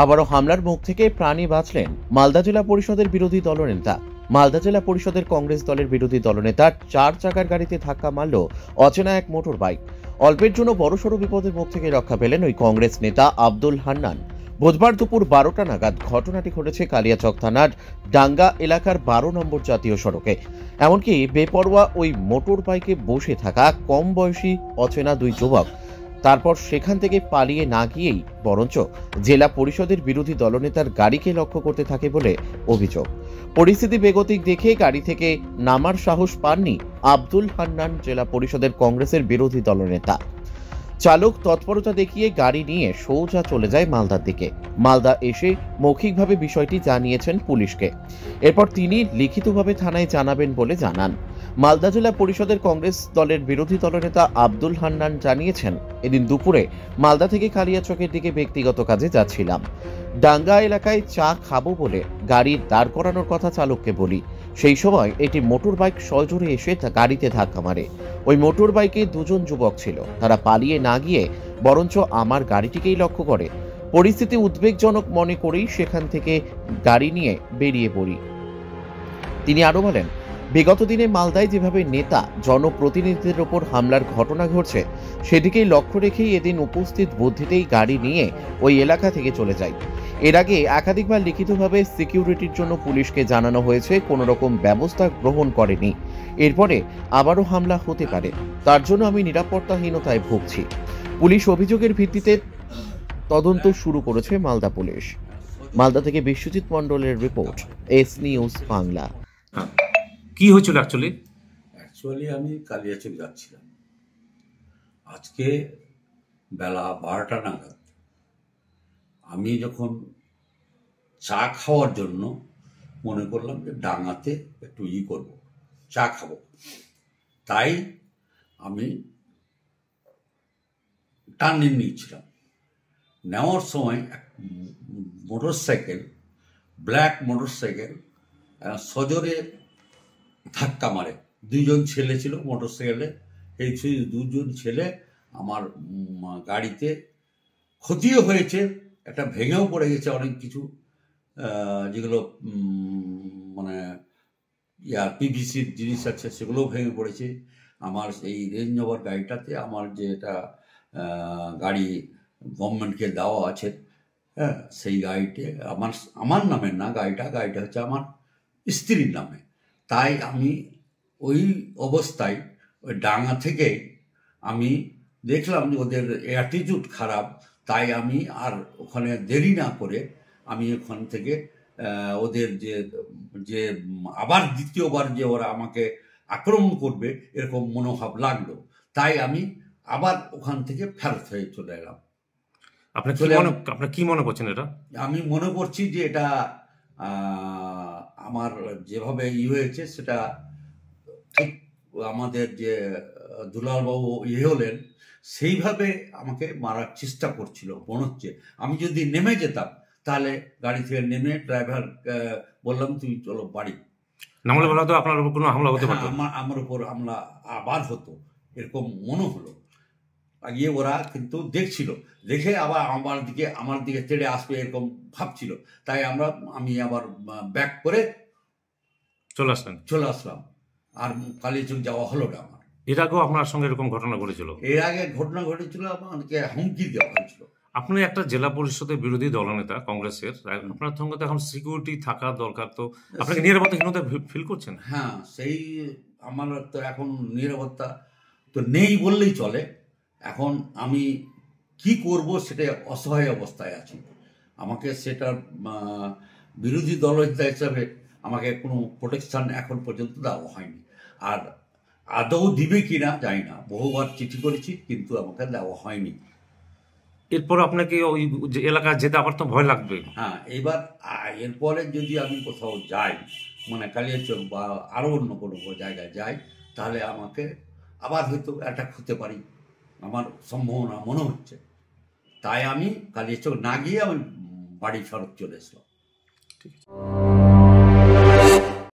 আবারও হামলার মুখ থেকে প্রাণে বাঁচলেন মালদা জেলা পরিষদের বিরোধী দলনেতা। মালদা জেলা পরিষদের কংগ্রেস দলের বিরোধী দলনেতার 4 চাকার গাড়িতে ধাক্কা মারল অচেনা এক মোটর বাইক। অল্পের জন্য বড়সড় বিপদের মুখ থেকে রক্ষা পেলেন ওই কংগ্রেস নেতা আব্দুল হান্নান। বুধবার দুপুর 12টা নাগাদ ঘটনাটি ঘটেছে কালিয়াচক থানার ডাঙ্গা এলাকার 12 নম্বর জাতীয় সড়কে। এমনকি বেপরোয়া ওই মোটর বাইকে বসে থাকা কম বয়সী অচেনা দুই যুবক তারপর সেখান থেকে পালিয়ে না গিয়েই বরঞ্চ জেলা পরিষদের বিরোধী দলনেতার গাড়িকে লক্ষ্য করতে থাকে বলে অভিযোগ। পরিস্থিতি বেগতিক দেখে গাড়ি থেকে নামার সাহস পাননি আব্দুল হান্নান, জেলা পরিষদের কংগ্রেসের বিরোধী দলনেতা। চালক তৎপরতা দেখিয়ে গাড়ি নিয়ে সোজা চলে যায় মালদার দিকে। মালদা এসে মৌখিকভাবে বিষয়টি জানিয়েছেন পুলিশকে। এরপর তিনি লিখিতভাবে থানায় জানাবেন বলে জানান। মালদা জেলা পরিষদের কংগ্রেস দলের বিরোধী দলনেতা আব্দুল হান্নান জানিয়েছেন, এদিন দুপুরে মালদা থেকে কালিয়াচকের দিকে ব্যক্তিগত কাজে যাচ্ছিলাম। ডাঙ্গা এলাকায় চা খাবো বলে গাড়ি দাঁড় করানোর কথা চালককে বলি। সেই সময় একটি মোটর বাইক সজোরে এসে গাড়িতে ধাক্কা মারে। ওই মোটর বাইকে দুজন যুবক ছিল, তারা পালিয়ে না গিয়ে বরঞ্চ আমার গাড়িটিকেই লক্ষ্য করে। পরিস্থিতি উদ্বেগজনক মনে করেই সেখান থেকে গাড়ি নিয়ে বেরিয়ে পড়ি। তিনি আরো বলেন, বিগত দিনে মালদায় যেভাবে নেতা জনপ্রতিনিধিদের ওপর হামলার ঘটনা ঘটছে, সেদিকেই লক্ষ্য রেখেই এদিন উপস্থিত বুদ্ধিতেই গাড়ি নিয়ে ওই এলাকা থেকে চলে যায়। এর আগে একাধিকবার লিখিতভাবে সিকিউরিটির জন্য পুলিশকে জানানো হয়েছে, কোনো রকম ব্যবস্থা গ্রহণ করেনি। এরপরে আবারও হামলা হতে পারে, তার জন্য আমি নিরাপত্তাহীনতায় ভুগছি। পুলিশ অভিযোগের ভিত্তিতে তদন্ত শুরু করেছে মালদা পুলিশ। মালদা থেকে বিশ্বজিৎ মণ্ডলের রিপোর্ট, এস নিউজ বাংলা। কি হয়েছিল অ্যাকচুয়ালি আমি কালিয়াচক যাচ্ছিলাম। আজকে বেলা 12টা নাগাদ আমি যখন চা খাওয়ার জন্য মনে করলাম যে ডাঙাতে একটু করব, চা খাবো, তাই আমি টার্নিং নিচ্ছিলাম। নেওয়ার সময় এক মোটরসাইকেল, ব্ল্যাক মোটরসাইকেল সজোরে ধাক্কা মারে। দুজন ছেলে ছিল মোটরসাইকেলে। এই দুজন ছেলে আমার গাড়িতে ক্ষতিও হয়েছে, একটা ভেঙেও পড়ে গেছে অনেক কিছু, যেগুলো মানে পিভিসির জিনিস আছে সেগুলোও ভেঙে পড়েছে। আমার এই রেঞ্জ রোভার গাড়িটাতে আমার যেটা গাড়ি গভর্নমেন্টকে দেওয়া আছে, হ্যাঁ, সেই গাড়িতে আমার নামে না, গাড়িটা হচ্ছে আমার স্ত্রীর নামে। তাই আমি ওই অবস্থায় ওই ডাঙা থেকে আমি দেখলাম যে ওদের অ্যাটিটিউড খারাপ, তাই আমি আর ওখানে দেরি না করে আমি ওখান থেকে ওদের যে আবার দ্বিতীয়বার যে ওরা আমাকে আক্রমণ করবে এরকম মনোভাব লাগলো, তাই আমি আবার ওখান থেকে ফেরত হয়ে চলে এলাম। আপনার কি মনে করছেন এটা? আমি মনে করছি যে এটা আমার যেভাবে হয়েছে সেটা ঠিক আমাদের যে দুলালবাবু হলেন সেইভাবে আমাকে মারার চেষ্টা করছিল মনে হচ্ছে। আমি যদি নেমে যেতাম তাহলে গাড়ি থেকে নেমে ড্রাইভার বললাম তুমি চলো বাড়ি, নামলে বলা তো আপনার উপর কোনো হামলা হতে পারতো, আমার উপর হামলা আবার হতো এরকম মনে হলো। গিয়ে ওরা কিন্তু দেখছিল, দেখে আবার আমার দিকে তেড়ে আসবে এরকম ভাবছিল, তাই আমি আবার ব্যাক করে চলে আসলাম। আর কালিয়াচক যাওয়া হলো না আমার। এর আগেও আপনার সঙ্গে এরকম ঘটনা ঘটেছিল? এর আগে ঘটনা ঘটেছিল, আমাকে হুমকি দেওয়া হয়েছিল। আপনি একটা জেলা পরিষদের বিরোধী দলনেতা কংগ্রেসের, আপনার সঙ্গে তো এখন সিকিউরিটি থাকা দরকার, তো আপনাকে নিরাপত্তাহীনতা ফিল করছেন? হ্যাঁ, সেই আমার তো এখন নিরাপত্তা তো নেই বললেই চলে। এখন আমি কি করব সেটা অসহায় অবস্থায় আছি। আমাকে সেটার বিরোধী দলনেতা হিসাবে আমাকে কোনো প্রোটেকশন এখন পর্যন্ত দেওয়া হয়নি। আর আদৌ দিবে কিনা জানি না, বহুবার চিঠি করেছি কিন্তু আমাকে দেওয়া হয়নি। এরপর আপনাকে ওই এলাকায় যেতে আবার তো ভয় লাগবে। হ্যাঁ, এবার এরপরে যদি আমি কোথাও যাই, মানে কালিয়াচক বা আরও অন্য কোনো জায়গায় যাই, তাহলে আমাকে আবার হয়তো অ্যাটাক হতে পারি, আমার সম্ভাবনা মনে হচ্ছে। তাই আমি কালিয়াচক না গিয়ে আমি বাড়ি ফেরত চলে এসলাম। ঠিক আছে।